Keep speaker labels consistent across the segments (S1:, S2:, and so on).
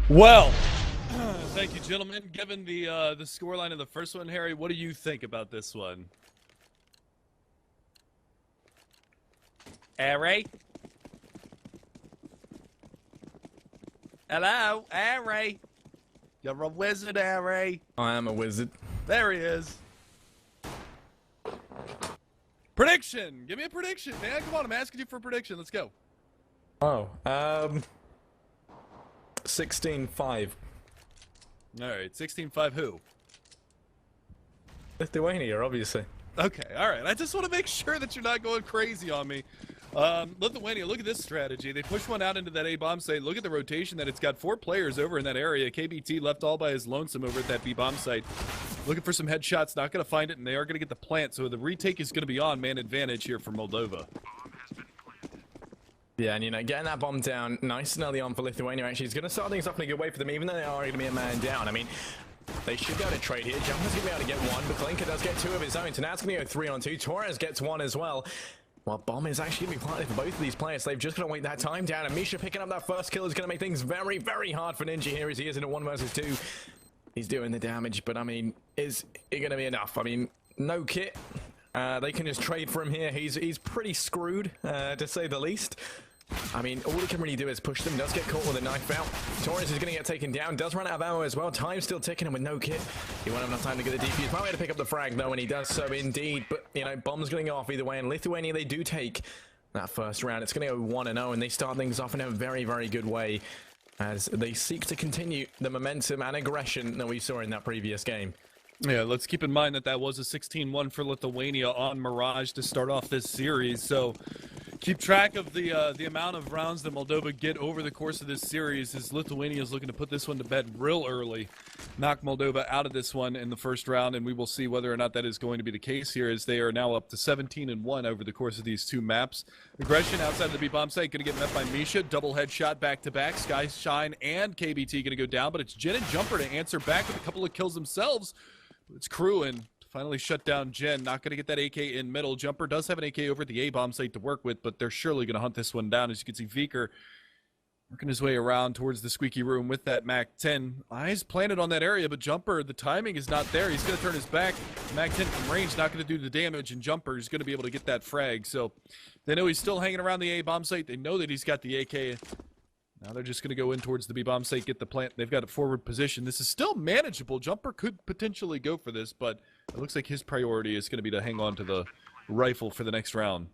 S1: Well, thank you, gentlemen. Given the scoreline of the first one, Harry, what do you think about this one? Harry? Hello, Harry? You're a wizard, Harry.
S2: I am a wizard.
S1: There he is. Prediction! Give me a prediction, man. Come on, I'm asking you for a prediction. Let's go.
S2: Oh, 16-5.
S1: All right, 16-5 who?
S2: Lithuania, obviously.
S1: Okay, all right. I just want to make sure that you're not going crazy on me. Lithuania, look at this strategy. They push one out into that A-bomb site. Look at the rotation that it's got 4 players over in that area. KBT left all by his lonesome over at that B-bomb site. Looking for some headshots, not going to find it, and they are going to get the plant. So the retake is going to be on man advantage here for Moldova.
S2: Yeah, and you know, getting that bomb down nice and early on for Lithuania actually is going to start things off in a good way for them, even though they are going to be a man down. I mean, they should be able to trade here. Jumper's going to be able to get one, but Kalinka does get 2 of his own. So now it's going to go 3 on 2. Torres gets 1 as well. Well, bomb is actually going to be planted for both of these players. They've just got to wait that time down, and Misha picking up that first kill is going to make things very, very hard for Ninja here as he is in a 1 versus 2. He's doing the damage, but I mean, is it going to be enough? I mean, no kit. They can just trade for him here. He's pretty screwed, to say the least. I mean, all he can really do is push them. Does get caught with a knife out. Torres is going to get taken down. Does run out of ammo as well. Time's still ticking, and with no kit, he won't have enough time to get the defuse. Probably going to pick up the frag, though, and he does so indeed. But, you know, bomb's going to go off either way. And Lithuania, they do take that first round. It's going to go 1-0, and they start things off in a very, very good way as they seek to continue the momentum and aggression that we saw in that previous game.
S1: Yeah, let's keep in mind that that was a 16-1 for Lithuania on Mirage to start off this series. So keep track of the amount of rounds that Moldova get over the course of this series, as Lithuania is looking to put this one to bed real early, knock Moldova out of this one in the first round, and we will see whether or not that is going to be the case here, as they are now up to 17-1 over the course of these 2 maps. Aggression outside of the B-bomb site going to get met by Misha. Double headshot back-to-back. Sky Shine and KBT going to go down, but it's Jen and Jumper to answer back with a couple of kills themselves. It's Crew and finally shut down Jen. Not going to get that AK in middle. Jumper does have an AK over at the A-bomb site to work with, but they're surely going to hunt this one down. As you can see, Viker working his way around towards the squeaky room with that MAC-10. Eyes planted on that area, but Jumper, the timing is not there. He's going to turn his back. MAC-10 from range, not going to do the damage, and Jumper is going to be able to get that frag. So they know he's still hanging around the A-bomb site. They know that he's got the AK. Now they're just going to go in towards the B-bomb site, get the plant. They've got a forward position. This is still manageable. Jumper could potentially go for this, but it looks like his priority is going to be to hang on to the rifle for the next round.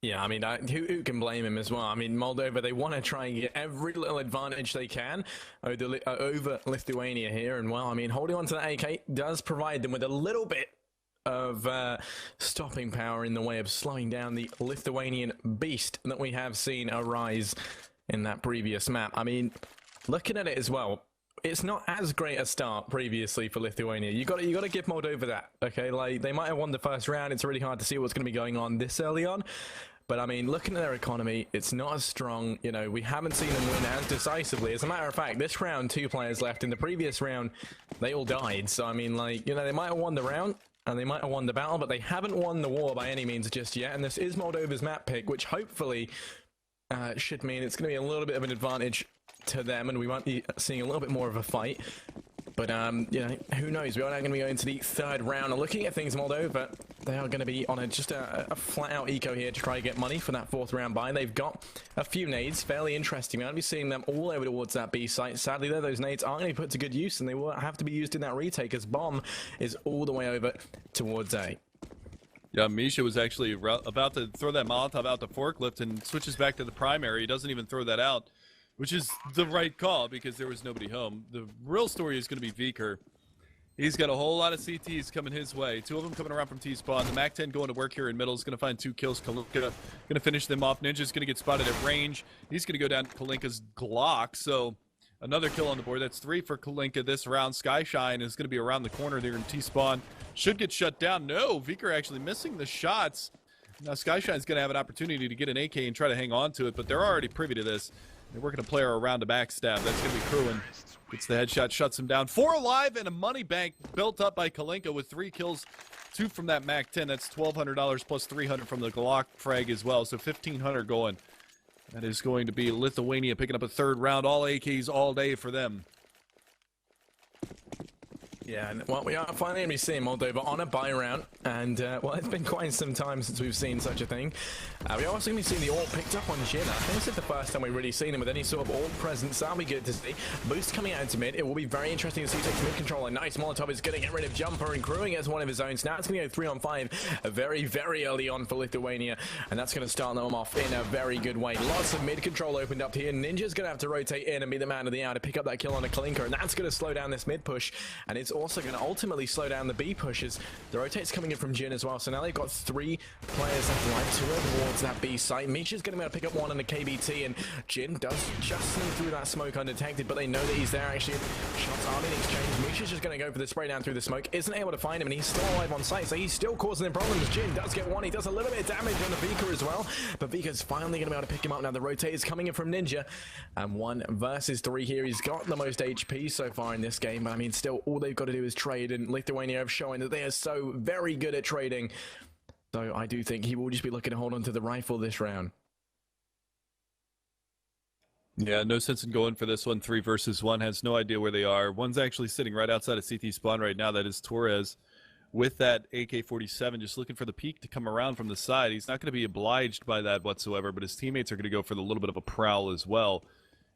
S2: Yeah, I mean, who can blame him as well? I mean, Moldova, they want to try and get every little advantage they can over Lithuania here. And, well, I mean, holding on to that AK does provide them with a little bit of stopping power in the way of slowing down the Lithuanian beast that we have seen arise in that previous map. I mean, looking at it as well, it's not as great a start previously for Lithuania. You got to give Moldova that, okay? Like, they might have won the first round. It's really hard to see what's going to be going on this early on. But, I mean, looking at their economy, it's not as strong. You know, we haven't seen them win as decisively. As a matter of fact, this round, 2 players left. In the previous round, they all died. So, I mean, like, you know, they might have won the round, and they might have won the battle, but they haven't won the war by any means just yet. And this is Moldova's map pick, which hopefully should mean it's going to be a little bit of an advantage to them, and we might be seeing a little bit more of a fight. But, you know, who knows? We are now going to be going to the 3rd round. And looking at things, Moldova, they are going to be on just a flat-out eco here to try to get money for that 4th round buy. They've got a few nades, fairly interesting. We're going to be seeing them all over towards that B site. Sadly, though, those nades aren't going to be put to good use, and they will have to be used in that retake, as bomb is all the way over towards A.
S1: Yeah, Misha was actually about to throw that Molotov out the forklift and switches back to the primary. He doesn't even throw that out, which is the right call because there was nobody home. The real story is going to be Viker. He's got a whole lot of CTs coming his way. 2 of them coming around from T-spawn. The MAC-10 going to work here in middle is going to find 2 kills. Kalinka going to finish them off. Ninja's going to get spotted at range. He's going to go down to Kalinka's Glock. So another kill on the board. That's 3 for Kalinka this round. Skyshine is going to be around the corner there in T-spawn. Should get shut down. No, Viker actually missing the shots. Now Skyshine's going to have an opportunity to get an AK and try to hang on to it, but they're already privy to this. They're working a player around a backstab. That's going to be Cruin. Gets the headshot, shuts him down. 4 alive and a money bank built up by Kalinka with 3 kills, 2 from that MAC-10. That's $1,200 plus $300 from the Glock frag as well. So $1,500 going. That is going to be Lithuania picking up a third round. All AKs all day for them.
S2: Yeah, and, well, we are finally going to be seeing Moldova on a buy round, and, well, it's been quite some time since we've seen such a thing. We are also going to be seeing the ult picked up on Jin. I think this is the first time we've really seen him with any sort of ult presence. That'll be good to see. Boost coming out into mid. It will be very interesting to see who takes mid control. A nice Molotov is going to get rid of Jumper and crewing as one of his own. So now it's going to go 3-on-5 very, very early on for Lithuania, and that's going to start them off in a very good way. Lots of mid control opened up here. Ninja's going to have to rotate in and be the man of the hour to pick up that kill on a Kalinka, and that's going to slow down this mid push, and it's also going to ultimately slow down the B pushes. The rotate's coming in from Jin as well, so now they've got 3 players left right towards that B site. Misha's going to be able to pick up one on the KBT, and Jin does just sneak through that smoke undetected, but they know that he's there actually. Shots are being exchanged. Misha's just going to go for the spray down through the smoke, isn't able to find him, and he's still alive on site, so he's still causing them problems. Jin does get one. He does a little bit of damage on the Vika as well, but Vika's finally going to be able to pick him up now. The rotate is coming in from Ninja, and 1 versus 3 here. He's got the most HP so far in this game, but I mean, still, all they've got to do is trade, and Lithuania have shown that they are so very good at trading. So I do think he will just be looking to hold on to the rifle this round.
S1: Yeah, no sense in going for this one. 3 versus 1, has no idea where they are. One's actually sitting right outside of CT spawn right now. That is Torres with that AK-47, just looking for the peek to come around from the side. He's not going to be obliged by that whatsoever, but his teammates are going to go for the little bit of a prowl as well.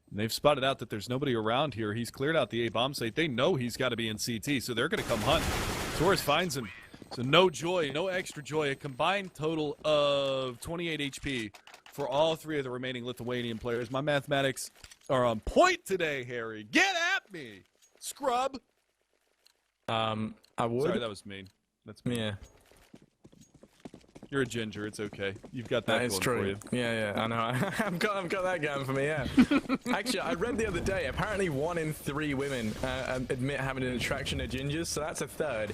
S1: And they've spotted out that there's nobody around here. He's cleared out the A bomb site. They know he's got to be in CT, so they're going to come hunt. Torres finds him. So no joy, no extra joy. A combined total of 28 HP for all 3 of the remaining Lithuanian players. My mathematics are on point today, Harry. Get at me, scrub.
S2: I would.
S1: Sorry, that was mean. That's mean.
S2: Yeah.
S1: You're a ginger. It's okay. You've got that,
S2: That is
S1: going
S2: true.
S1: for you.
S2: Yeah, I know. I've got that going for me, yeah. Actually, I read the other day, apparently 1 in 3 women admit having an attraction to gingers, so that's a third.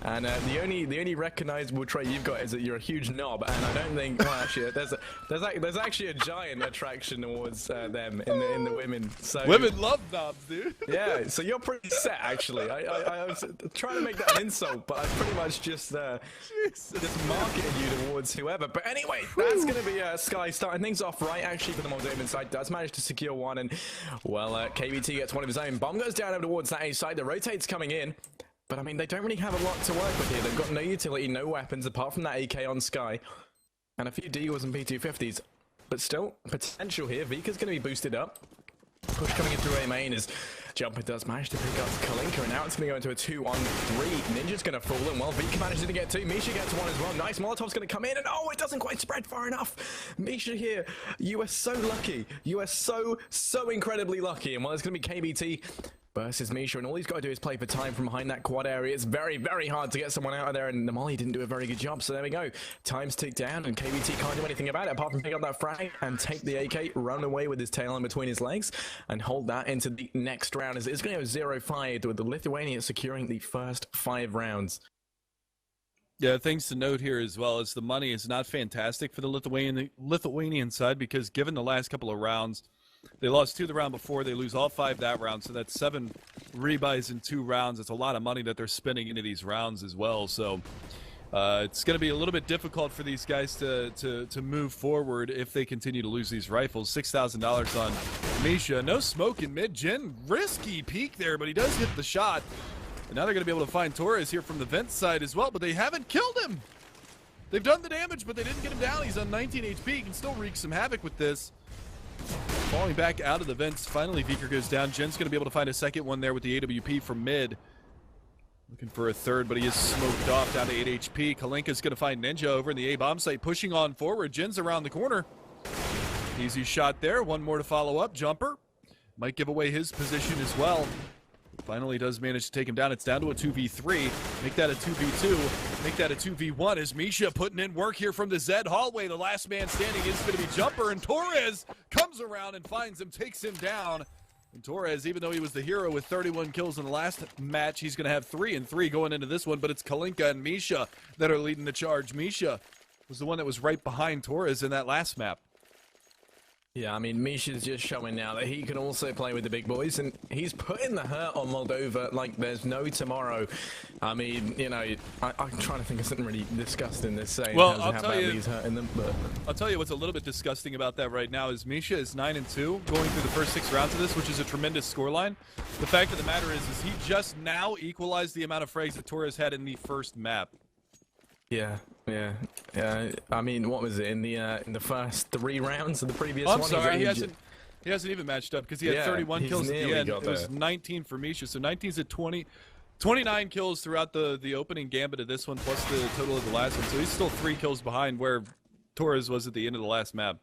S2: And the only recognizable trait you've got is that you're a huge knob, and I don't think, well, actually, there's actually a giant attraction towards them in the women. So
S1: Women love knobs, dude.
S2: yeah, so you're pretty set, actually. I was trying to make that an insult, but I pretty much just marketed you towards whoever. But anyway, that's going to be Sky starting things off right, actually, for the Moldovan side. Does manage to secure one, and, well, KBT gets one of his own. Bomb goes down over towards that A side. The rotate's coming in. But, I mean, they don't really have a lot to work with here. They've got no utility, no weapons, apart from that AK on Sky. And a few Deagles and P250s. But still, potential here. Vika's going to be boosted up. Push coming in through A main as Jumper does manage to pick up Kalinka, and now it's going to go into a 2-on-3. Ninja's going to fall in. Well, Vika manages to get 2. Misha gets 1 as well. Nice. Molotov's going to come in, and oh, it doesn't quite spread far enough. Misha here, you are so lucky. You are so incredibly lucky. And well, it's going to be KBT versus Misha, and all he's got to do is play for time from behind that quad area. It's very, very hard to get someone out of there, and Namali didn't do a very good job, so there we go. Time's ticked down, and KBT can't do anything about it apart from pick up that frag and take the AK, run away with his tail in between his legs, and hold that into the next round. As it's going to go 0-5 with the Lithuania securing the first 5 rounds.
S1: Yeah, things to note here as well is the money is not fantastic for the Lithuanian side, because given the last couple of rounds, they lost 2 the round before. They lose all 5 that round, so that's 7 rebuys in 2 rounds. It's a lot of money that they're spending into these rounds as well. So it's going to be a little bit difficult for these guys to move forward if they continue to lose these rifles. $6,000 on Misha. No smoke in mid. Jin, risky peek there, but he does hit the shot. And now they're going to be able to find Torres here from the vent side as well, but they haven't killed him. They've done the damage, but they didn't get him down. He's on 19 HP. He can still wreak some havoc with this. Falling back out of the vents. Finally, Viker goes down. Jen's going to be able to find a second one there with the AWP from mid. Looking for a third, but he is smoked off down to 8 HP. Kalinka's going to find Ninja over in the A-bomb site, pushing on forward. Jen's around the corner. Easy shot there. One more to follow up. Jumper might give away his position as well. Finally does manage to take him down. It's down to a 2v3. Make that a 2v2. Make that a 2v1 as Misha putting in work here from the Z hallway. The last man standing is going to be Jumper, and Torres comes around and finds him, takes him down. And Torres, even though he was the hero with 31 kills in the last match, he's going to have 3 and 3 going into this one, but it's Kalinka and Misha that are leading the charge. Misha was the one that was right behind Torres in that last map.
S2: Yeah, I mean, Misha's just showing now that he can also play with the big boys, and he's putting the hurt on Moldova like there's no tomorrow. I mean, you know, I'm trying to think of something really disgusting to say in terms of how badly he's hurting them. But
S1: I'll tell you what's a little bit disgusting about that right now is Misha is 9-2 going through the first 6 rounds of this, which is a tremendous scoreline. The fact of the matter is he just now equalized the amount of frags that Torres had in the first map.
S2: Yeah. I mean, what was it in the first 3 rounds of the previous one?
S1: I'm sorry, he hasn't even matched up because he had 31 kills at the end. It was 19 for Misha, so 19's at 20. 29 kills throughout the opening gambit of this one, plus the total of the last one. So he's still 3 kills behind where Torres was at the end of the last map.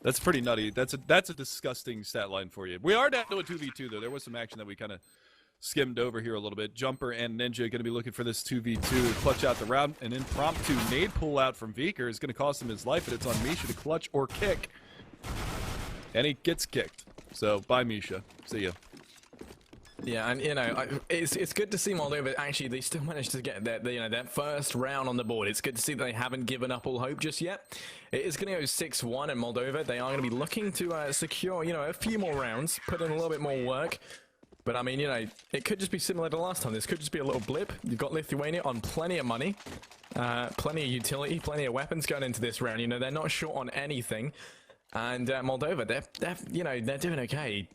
S1: That's pretty nutty. That's a disgusting stat line for you. We are down to a 2v2 though. There was some action that we kind of skimmed over here a little bit. Jumper and Ninja going to be looking for this 2v2 to clutch out the round. An impromptu nade pull out from Viker is going to cost him his life, and it's on Misha to clutch or kick. And he gets kicked. So bye Misha. See ya.
S2: Yeah, and you know, it's good to see Moldova. Actually, they still managed to get that first round on the board. It's good to see that they haven't given up all hope just yet. It is going to go 6-1 in Moldova. They are going to be looking to secure, you know, a few more rounds, put in a little bit more work. But I mean, you know, it could just be similar to last time. This could just be a little blip. You've got Lithuania on plenty of money, plenty of utility, plenty of weapons going into this round. You know, they're not short on anything. And Moldova, they're doing okay.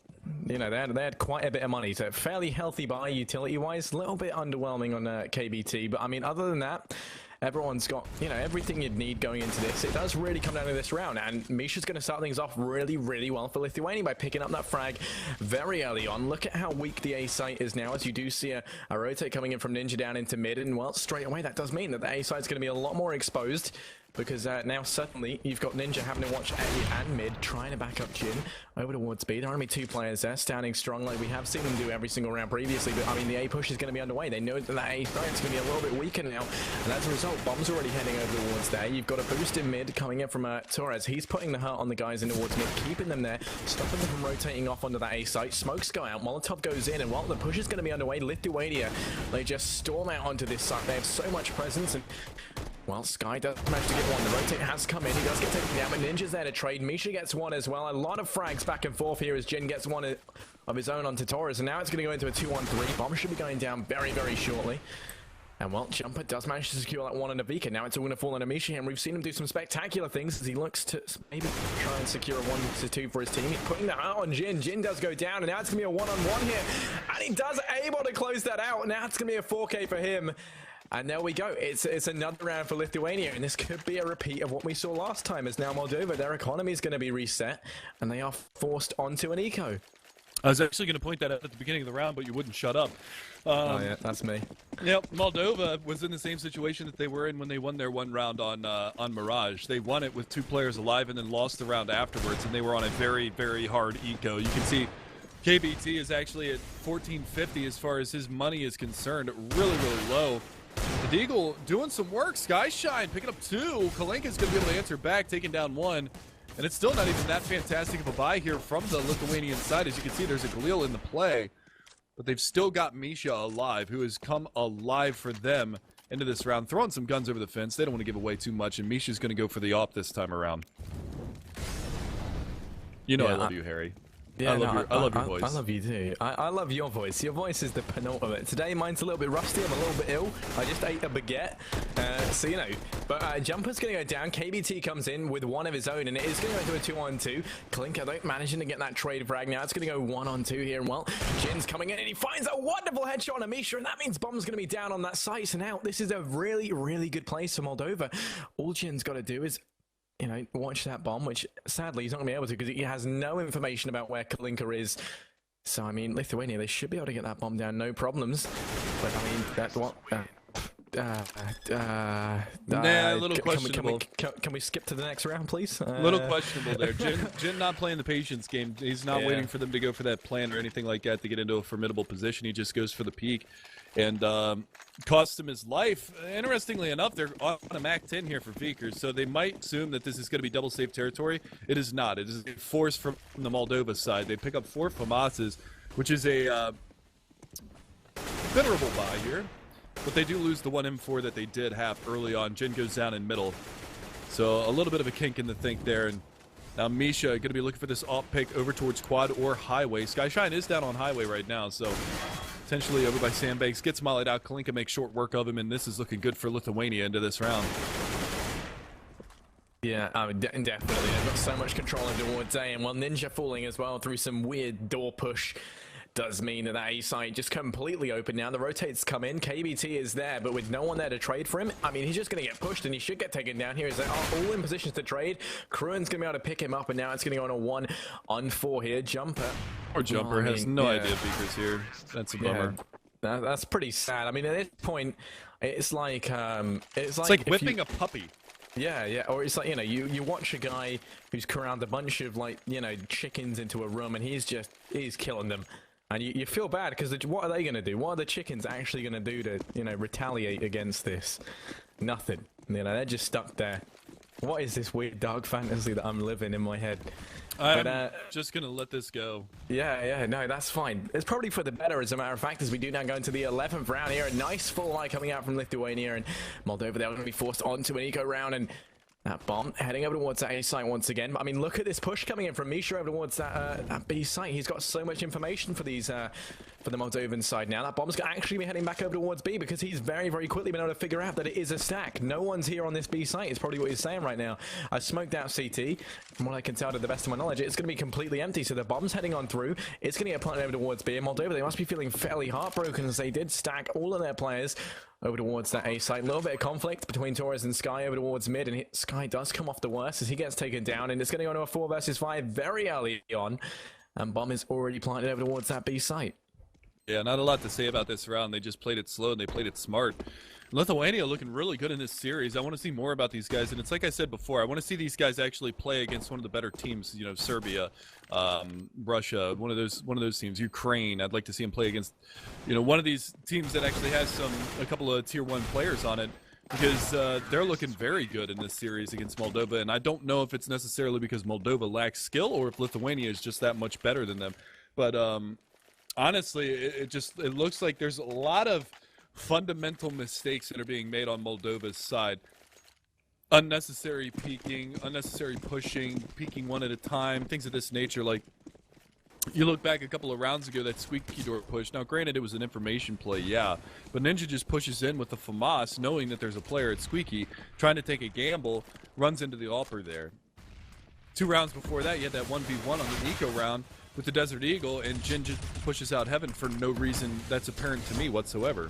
S2: You know, they had quite a bit of money, so fairly healthy buy utility-wise. A little bit underwhelming on KBT, but I mean, other than that, everyone's got, you know, everything you'd need going into this. It does really come down to this round, and Misha's going to start things off really, really well for Lithuania by picking up that frag very early on. Look at how weak the A site is now, as you do see a rotate coming in from Ninja down into mid, and well, straight away that does mean that the A site's going to be a lot more exposed. Because now suddenly you've got Ninja having to watch A and mid, trying to back up Jin over towards B. There are only 2 players there, standing strong like we have seen them do every single round previously. But I mean, the A push is going to be underway. They know that A site is going to be a little bit weaker now. And as a result, Bomb's already heading over towards there. You've got a boost in mid coming in from Torres. He's putting the hurt on the guys in towards mid, keeping them there, stopping them from rotating off onto that A site. Smokes go out, Molotov goes in, and while the push is going to be underway, Lithuania, they just storm out onto this site. They have so much presence, and well, Sky does manage to get one. The rotate has come in. He does get taken down, but Ninja's there to trade. Misha gets one as well. A lot of frags back and forth here as Jin gets one of his own onto Torres. And now it's going to go into a 2-1-3. Bomb should be going down very, very shortly. And well, Jumper does manage to secure that one on Vika. Now it's all going to fall on Misha, and we've seen him do some spectacular things as he looks to maybe try and secure a 1-2 for his team. He's putting that out on Jin. Jin does go down, and now it's going to be a 1-on-1 here. And he does able to close that out. Now it's going to be a 4K for him. And there we go. It's another round for Lithuania, and this could be a repeat of what we saw last time, as now Moldova, their economy is going to be reset, and they are forced onto an eco.
S1: I was actually going to point that out at the beginning of the round, but you wouldn't shut up.
S2: Oh yeah, that's me.
S1: Yep, Moldova was in the same situation that they were in when they won their 1 round on Mirage. They won it with 2 players alive and then lost the round afterwards, and they were on a very, very hard eco. You can see KBT is actually at 1450 as far as his money is concerned, really, really low. The Deagle doing some work. Skyshine picking up 2. Kalenka's going to be able to answer back, taking down 1. And it's still not even that fantastic of a buy here from the Lithuanian side. As you can see, there's a Galil in the play. But they've still got Misha alive, who has come alive for them into this round. Throwing some guns over the fence. They don't want to give away too much. And Misha's going to go for the AWP this time around. You know I love you, Harry.
S2: Yeah,
S1: I love your voice.
S2: I love you too. I love your voice. Your voice is the penultimate. Today mine's a little bit rusty. I'm a little bit ill. I just ate a baguette. So, you know. But Jumper's going to go down. KBT comes in with one of his own, and it is going to go to a 2-on-2. Kalinka don't managing to get that trade frag now. It's going to go 1-on-2 here. And well, Jin's coming in, and he finds a wonderful headshot on Amisha, and that means Bomb's going to be down on that site. So now this is a really, really good place for Moldova. All Jin's got to do is, you know, watch that bomb, which sadly he's not going to be able to because he has no information about where Kalinka is. So, I mean, Lithuania, they should be able to get that bomb down, no problems. But, I mean, that's what...
S1: a little questionable.
S2: Can we skip to the next round, please?
S1: A little questionable there. Jin not playing the patience game. He's not waiting for them to go for that plan or anything like that to get into a formidable position. He just goes for the peak and costs him his life. Interestingly enough, they're on a MAC 10 here for Vickers, so they might assume that this is going to be double safe territory. It is not. It is a force from the Moldova side. They pick up 4 FAMASs, which is a considerable buy here. But they do lose the 1 M4 that they did have early on. Jin goes down in middle. So a little bit of a kink in the think there. And Now Misha going to be looking for this off pick over towards quad or highway. Skyshine is down on highway right now, so potentially over by Sandbanks. Gets mollied out. Kalinka makes short work of him, and this is looking good for Lithuania into this round.
S2: Yeah, definitely. They've got so much control over towards A, and while Ninja falling as well through some weird door push does mean that A side just completely open now. The rotates come in. KBT is there, but with no one there to trade for him, I mean, he's just going to get pushed, and he should get taken down here. He's like, all in positions to trade. Kruen's going to be able to pick him up, and now it's going to go on a 1-on-4 here. Jumper.
S1: Or Jumper has no idea Beaker's here. That's a bummer.
S2: Yeah, that's pretty sad. I mean, at this point, it's like
S1: whipping a puppy.
S2: Yeah, or it's like, you know, you watch a guy who's corralled a bunch of, like, you know, chickens into a room, and he's killing them. And you feel bad, because what are they going to do? What are the chickens actually going to do to, you know, retaliate against this? Nothing. You know, they're just stuck there. What is this weird dark fantasy that I'm living in my head?
S1: I'm just going to let this go.
S2: Yeah, no, that's fine. It's probably for the better, as a matter of fact, as we do now go into the 11th round here. A nice full line coming out from Lithuania, and Moldova, they're going to be forced onto an eco round, and that bomb heading over towards that A site once again. I mean, look at this push coming in from Misha over towards that B site. He's got so much information for these for the Moldovan side now. That bomb's actually be heading back over towards B, because he's very, very quickly been able to figure out that it is a stack. No one's here on this B site is probably what he's saying right now. I smoked out CT. From what I can tell, to the best of my knowledge, it's going to be completely empty. So the bomb's heading on through. It's going to get planted over towards B. And Moldova, they must be feeling fairly heartbroken, as they did stack all of their players over towards that A site. A little bit of conflict between Torres and Sky over towards mid, and Sky does come off the worst as he gets taken down, and it's going to go into a 4 versus 5 very early on, and bomb is already planted over towards that B site.
S1: Yeah, not a lot to say about this round. They just played it slow and they played it smart. Lithuania looking really good in this series. I want to see more about these guys, and it's like I said before, I want to see these guys actually play against one of the better teams. You know, Serbia, Russia, one of those teams. Ukraine. I'd like to see them play against, you know, one of these teams that actually has a couple of tier 1 players on it, because they're looking very good in this series against Moldova. And I don't know if it's necessarily because Moldova lacks skill or if Lithuania is just that much better than them. But honestly, it looks like there's a lot of fundamental mistakes that are being made on Moldova's side. Unnecessary peeking, unnecessary pushing, peeking one at a time, things of this nature. Like, you look back a couple of rounds ago, that squeaky door push. Now, granted, it was an information play, yeah, but Ninja just pushes in with the FAMAS, knowing that there's a player at squeaky, trying to take a gamble, runs into the AWPer there. 2 rounds before that, you had that 1v1 on the eco round with the Desert Eagle, and Jin just pushes out Heaven for no reason that's apparent to me whatsoever.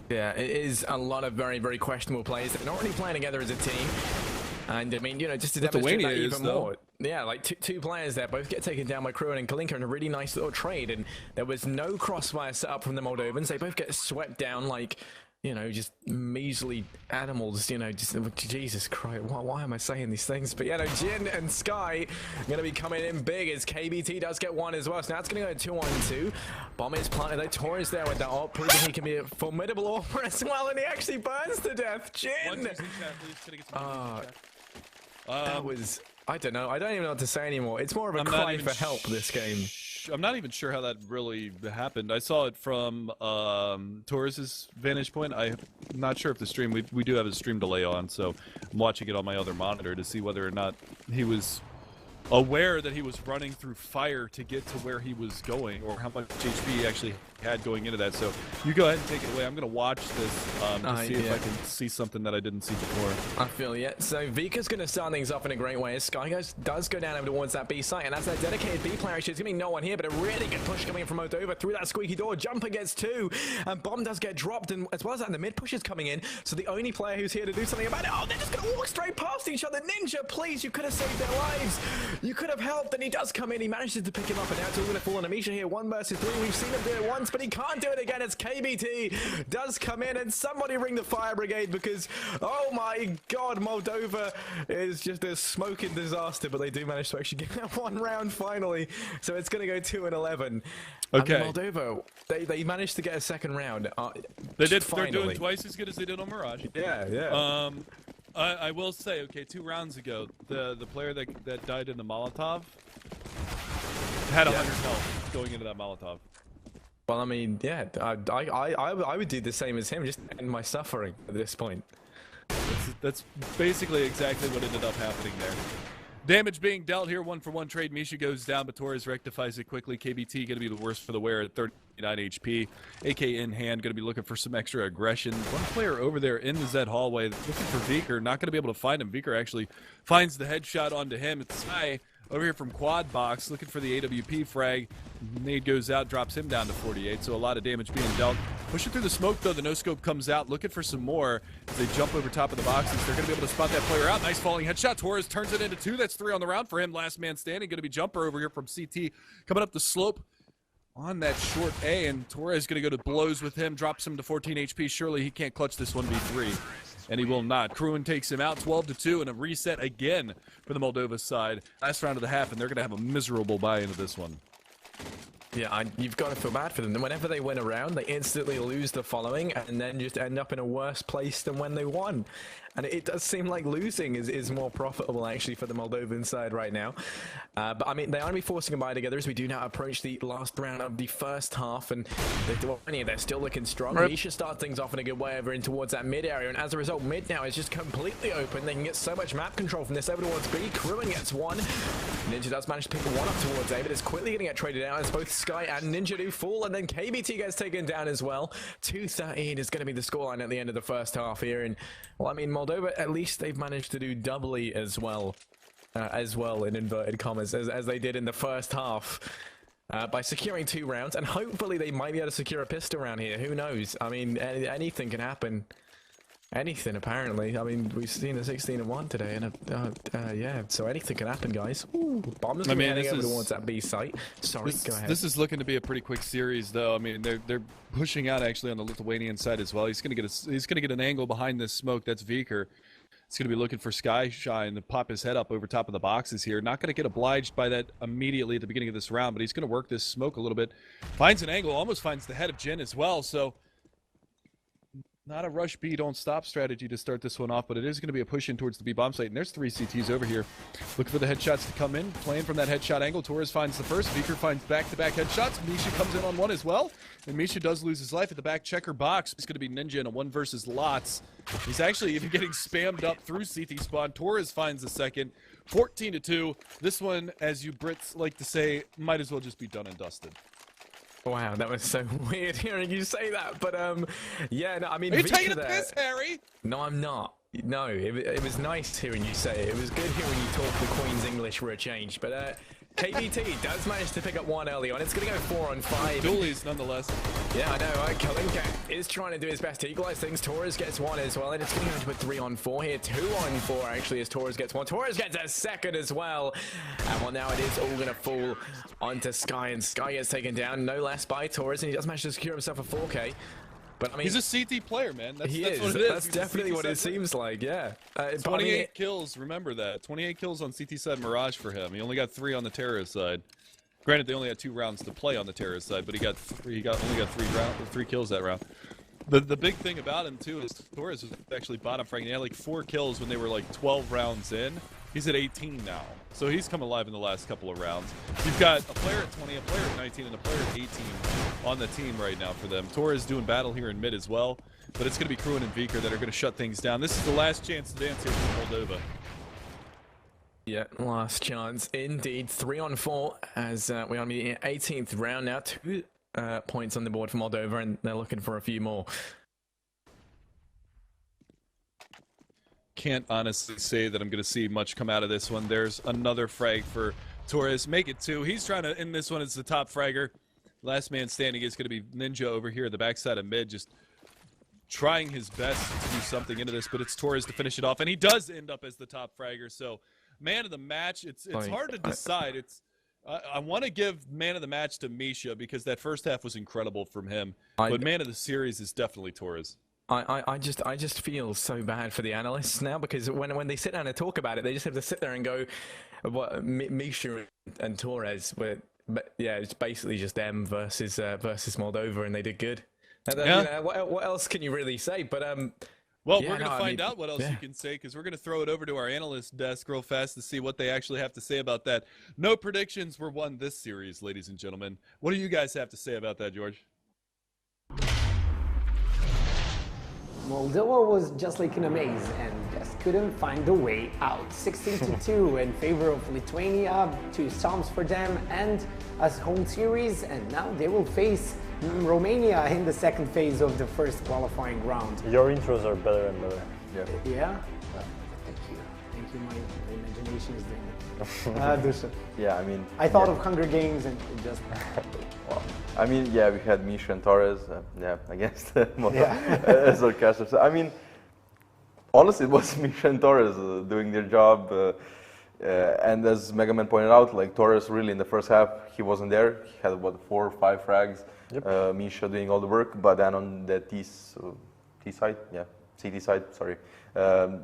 S2: Yeah, it is a lot of very, very questionable plays. They're not really playing together as a team. And I mean, you know, just to demonstrate that even more. Yeah, like two players there both get taken down by Kruen and Kalinka in a really nice little trade. And there was no crossfire set up from the Moldovans. They both get swept down like, you know, just measly animals, you know, just, Jesus Christ, why am I saying these things? But yeah, no, Jin and Sky are going to be coming in big as KBT does get 1 as well. So now it's going to go 2-on-2. Bomb is planted, though. Torres there with that ult, proving he can be a formidable AWPer as well, and he actually burns to death. Jin! That was, I don't know, I don't even know what to say anymore. It's more of a cry for help, this game.
S1: I'm not even sure how that really happened. I saw it from Torres's vantage point. I'm not sure if the stream, we do have a stream delay on, so I'm watching it on my other monitor to see whether or not he was aware that he was running through fire to get to where he was going, or how much HP he actually had going into that. So you go ahead and take it away. I'm going to watch this to see if I can see something that I didn't see before.
S2: I feel yeah. So Vika's going to start things off in a great way. Sky does go down over towards that B site, and that's that dedicated B player. Actually, there's going to be no one here, but a really good push coming in from Moldova through that squeaky door. Jumper gets 2, and Bomb does get dropped, and as well as that, the mid push is coming in. So the only player who's here to do something about it, oh, they're just going to walk straight past each other. Ninja, please, you could have saved their lives. You could have helped, and he does come in. He manages to pick him up, and now it's all going to fall on Amisha here. 1 versus 3. We've seen him do it once, but he can't do it again. As KBT does come in, and somebody ring the fire brigade, because oh my god, Moldova is just a smoking disaster. But they do manage to actually get 1 round finally, so it's going to go 2-11.
S1: Okay,
S2: and Moldova, they managed to get a 2nd round.
S1: They did.
S2: Finally.
S1: They're doing twice as good as they did on Mirage.
S2: Yeah.
S1: I will say, okay, 2 rounds ago, the player that died in the Molotov had 100 health going into that Molotov.
S2: Well, I mean, yeah, I would do the same as him, just end my suffering at this point.
S1: That's basically exactly what ended up happening there. Damage being dealt here, 1-for-1 trade. Misha goes down, but Torres rectifies it quickly. KBT going to be the worst for the wear at 39 HP. AK in hand, going to be looking for some extra aggression. One player over there in the Zed hallway looking for Viker, not going to be able to find him. Viker actually finds the headshot onto him. It's Sky over here from Quad Box looking for the AWP frag. Nade goes out, drops him down to 48, so a lot of damage being dealt. Pushing through the smoke, though, the no-scope comes out, looking for some more. As they jump over top of the boxes, they're going to be able to spot that player out. Nice falling headshot. Torres turns it into 2. That's 3 on the round for him. Last man standing. Going to be Jumper over here from CT. Coming up the slope on that short A, and Torres going to go to blows with him. Drops him to 14 HP. Surely he can't clutch this 1v3. And he will not. Kruin takes him out 12-2, and a reset again for the Moldova side. Last round of the half, and they're going to have a miserable buy into this one.
S2: Yeah, you've got to feel bad for them. Whenever they win a round, they instantly lose the following and then just end up in a worse place than when they won. And it does seem like losing is more profitable, actually, for the Moldovan side right now. But, I mean, they are going to be forcing a buy together as we do now approach the last round of the first half. And they're still looking strong.
S1: Right.
S2: Misha start things off in a good way over in towards that mid area. And as a result, mid now is just completely open. They can get so much map control from this over towards B. Kruin gets one. Ninja does manage to pick one up towards A, but it's quickly going to get traded out as both Sky and Ninja do fall. And then KBT gets taken down as well. 2-13 is going to be the scoreline at the end of the first half here. And, well, I mean, Moldova, at least they've managed to do doubly as well in inverted commas, as they did in the first half by securing 2 rounds. And hopefully they might be able to secure a pistol round here. Who knows? I mean, anything can happen. Anything, apparently. I mean, we've seen a 16-1 today, and yeah, so anything can happen, guys. Ooh, bombs going to be heading over towards that B site. Sorry, go ahead.
S1: This is looking to be a pretty quick series, though. I mean, they're pushing out actually on the Lithuanian side as well. He's going to get an angle behind this smoke. That's Viker. He's going to be looking for Skyshine to pop his head up over top of the boxes here. Not going to get obliged by that immediately at the beginning of this round, but he's going to work this smoke a little bit. Finds an angle, almost finds the head of Jin as well, so not a rush B, don't stop strategy to start this one off, but it is going to be a push in towards the B bomb site, and there's 3 CTs over here. Looking for the headshots to come in, playing from that headshot angle. Torres finds the first, Viker finds back-to-back headshots. Misha comes in on one as well, and Misha does lose his life at the back checker box. It's going to be Ninja in a 1 versus Lots. He's actually even getting spammed up through CT spawn. Torres finds the second, 14-2. This one, as you Brits like to say, might as well just be done and dusted.
S2: Wow, that was so weird hearing you say that, but yeah, no, I mean,
S1: Are you
S2: Viker
S1: taking a
S2: there-
S1: piss, Harry?
S2: No, I'm not. No, it was nice hearing you say it. It was good hearing you talk the Queen's English for a change, but KBT does manage to pick up 1 early on. It's going to go 4 on 5.
S1: Dualies, nonetheless.
S2: Yeah, I know. Kalinka is trying to do his best to equalize things. Torres gets 1 as well, and it's going to go to a 3 on 4 here. 2 on 4, actually, as Torres gets 1. Torres gets a second as well. And well, now it is all going to fall onto Sky, and Sky gets taken down, no less by Torres, and he does manage to secure himself a 4K. But I mean,
S1: He's a CT player, man. That's
S2: he
S1: what
S2: is.
S1: it is.
S2: That's
S1: He's a
S2: definitely
S1: CT
S2: what it
S1: side
S2: seems like, yeah. But
S1: 28
S2: I mean,
S1: kills, remember that. 28 kills on CT side Mirage for him. He only got 3 on the terrorist side. Granted, they only had 2 rounds to play on the terrorist side, but he only got 3 kills that round. The big thing about him too is Torres was actually bottom fragging. He had like 4 kills when they were like 12 rounds in. He's at 18 now, so he's come alive in the last couple of rounds. You've got a player at 20, a player at 19, and a player at 18 on the team right now for them. Torres doing battle here in mid as well, but it's going to be Kruin and Viker that are going to shut things down. This is the last chance to dance here for Moldova.
S2: yeah, last chance indeed. 3 on 4 as we're on the 18th round now. 2 points on the board for Moldova, and they're looking for a few more.
S1: Can't honestly say that I'm going to see much come out of this one. There's another frag for Torres. Make it 2. He's trying to end this one as the top fragger. Last man standing is going to be Ninja over here at the backside of mid, just trying his best to do something into this, but it's Torres to finish it off, and he does end up as the top fragger. So, man of the match, it's hard to decide. I want to give man of the match to Misha because that first half was incredible from him, but man of the series is definitely Torres.
S2: I just feel so bad for the analysts now, because when they sit down and talk about it, they just have to sit there and go, "What Misha and Torres were." But yeah, it's basically just them versus Moldova, and they did good. And then,
S1: Yeah.
S2: you know, what else can you really say? But
S1: Well,
S2: yeah,
S1: we're going to find
S2: I mean,
S1: out what else you can say, because we're going to throw it over to our analyst desk real fast to see what they actually have to say about that. No predictions were won this series, ladies and gentlemen. What do you guys have to say about that, George?
S3: Moldova was just like in a maze and just couldn't find a way out. 16-2 in favor of Lithuania, 2 storms for them and a home series, and now they will face Romania in the second phase of the first qualifying round.
S4: Your intros are better and better.
S3: Yeah? Thank you. Thank you, my imagination is doing it. Dusan.
S5: Yeah, I mean...
S3: I thought of Hunger Games and it just...
S5: Well, I mean, yeah, we had Misha and Torres, against Sarcastic. So, I mean, honestly, it was Misha and Torres doing their job. And as Mega Man pointed out, like Torres really in the first half, he wasn't there. He had, what, 4 or 5 frags. Yep. Misha doing all the work, but then on the CT side, sorry.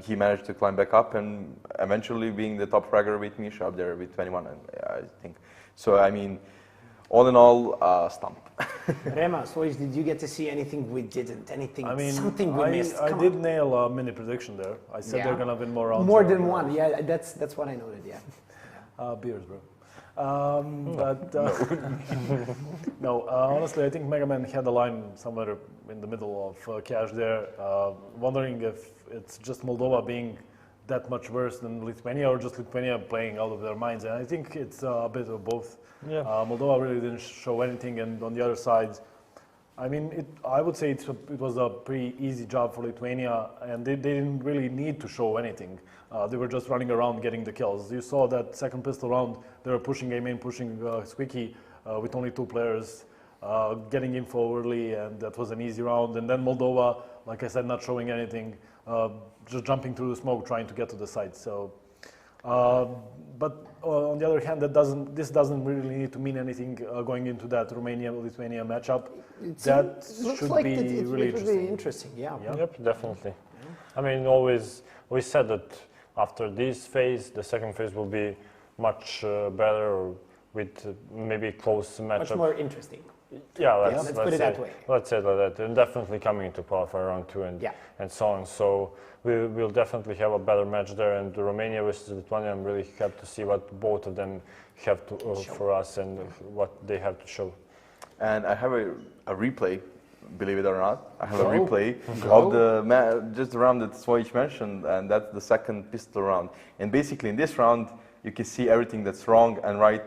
S5: He managed to climb back up and eventually being the top fragger with Misha up there with 21, I think. So, I mean, all in all, stump.
S3: Rema, Switch, did you get to see anything we didn't? Anything, something we missed?
S4: I did nail a mini prediction there. I said they're gonna win more rounds.
S3: More than one, yeah, that's what I noted, yeah.
S4: Beers, bro. No, honestly, I think Mega Man had a line somewhere in the middle of Cash there, wondering if it's just Moldova being that much worse than Lithuania or just Lithuania playing out of their minds. And I think it's a bit of both. Yeah. Moldova really didn't show anything, and on the other side, I mean, I would say it was a pretty easy job for Lithuania, and they didn't really need to show anything. They were just running around getting the kills. You saw that second pistol round, they were pushing A main, pushing Squeaky with only 2 players, getting info early, and that was an easy round. And then Moldova, like I said, not showing anything, just jumping through the smoke, trying to get to the site. So, but on the other hand, this doesn't really need to mean anything going into that Romania-Lithuania matchup. That should
S3: like
S4: be really
S3: interesting. Yeah.
S4: Yep, definitely. I mean, we said that after this phase, the second phase will be much better, or with maybe close matchup.
S3: Much more interesting.
S4: Yeah, let's
S3: put it that way.
S4: Let's say like that, and definitely coming into qualifier round 2 and so on. So we'll definitely have a better match there. And Romania versus Lithuania, I'm really happy to see what both of them have to for us and what they have to show.
S5: And I have a replay, believe it or not. I have a replay of the just the round that Switch mentioned, and that's the second pistol round. And basically in this round, you can see everything that's wrong and right.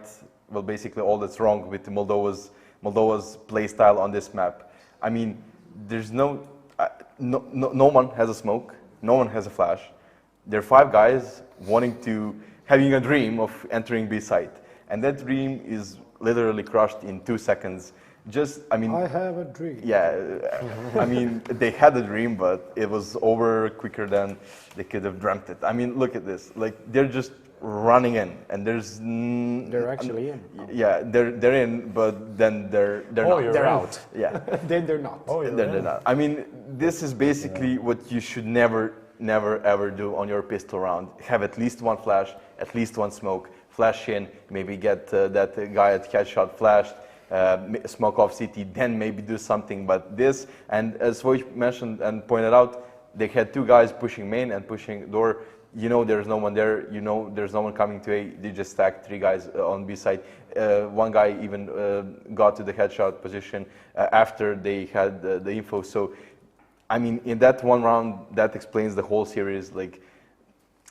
S5: Well, basically all that's wrong with Moldova's play style on this map. I mean, there's no one has a smoke, no one has a flash. There are 5 guys having a dream of entering B site, and that dream is literally crushed in 2 seconds. I
S3: have a dream.
S5: Yeah, I mean, they had a dream, but it was over quicker than they could have dreamt it. I mean, look at this. Like, they're just running in, and
S3: they're actually in.
S5: Yeah, they're in, but then they're not.
S3: They're out.
S5: Yeah.
S3: Then they're not.
S5: They're not. I mean, this is basically what you should never ever do on your pistol round. Have at least 1 flash, at least 1 smoke, flash in, maybe get that guy at headshot flashed, smoke off CT, then maybe do something. But this, and as Wojciech mentioned and pointed out, they had 2 guys pushing main and pushing door. You know there's no one there, you know there's no one coming to A, they just stacked 3 guys on B side. 1 guy even got to the headshot position after they had the info. So, I mean, in that 1 round, that explains the whole series. Like,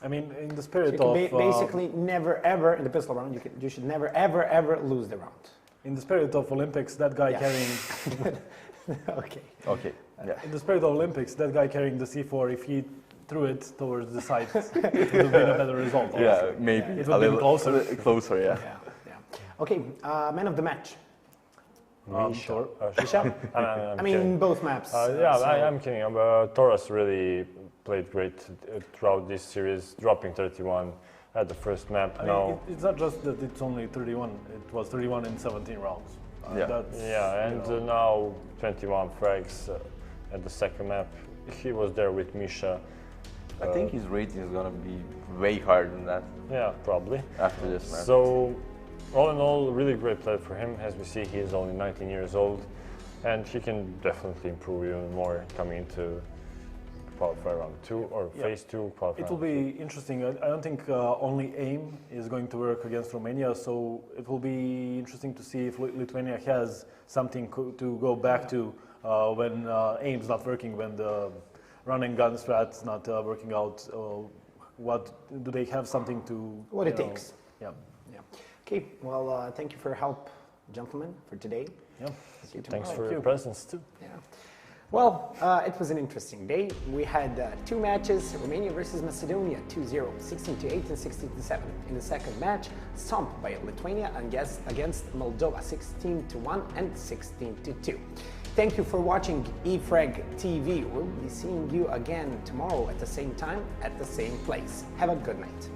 S4: I mean, in the spirit
S3: so
S4: of...
S3: basically, never ever, in the pistol round, you should never ever lose the round.
S4: In the spirit of Olympics, that guy carrying...
S3: Okay.
S5: Yeah.
S4: In the spirit of Olympics, that guy carrying the C4, if he threw it towards the site, it would have been a better result. Honestly.
S5: Yeah, maybe.
S4: It would have been closer.
S5: Closer, yeah.
S3: Okay, man of the match.
S4: Sure.
S3: Misha? I mean,
S4: kidding.
S3: both maps.
S4: I'm kidding. Torres really played great throughout this series, dropping 31 at the first map.
S2: It's not just that it's only 31, it was 31 in 17 rounds.
S4: Now 21 frags at the second map. He was there with Misha.
S5: I think his rating is gonna be way higher than that.
S4: Yeah, probably.
S5: After this map.
S4: So, all in all, really great play for him. As we see, he is only 19 years old, and he can definitely improve even more coming into qualifier round 2 or phase 2 qualifier.
S2: It will be interesting. I don't think only aim is going to work against Romania, so it will be interesting to see if Lithuania has something to go back to when aim's not working, when the
S4: running gun strats not working out. What do they have something to?
S3: What it
S4: you know,
S3: takes.
S4: Yeah.
S3: Yeah. Okay. Well, thank you for your help, gentlemen, for today.
S4: Yeah.
S3: See you
S6: Thanks
S3: tomorrow.
S6: for your presence too.
S3: Yeah. Well, it was an interesting day. We had two matches, Romania versus Macedonia, 2-0, 16-8 and 16-7. In the second match, stomped by Lithuania against Moldova, 16-1 and 16-2. Thank you for watching eFrag TV. We'll be seeing you again tomorrow at the same time, at the same place. Have a good night.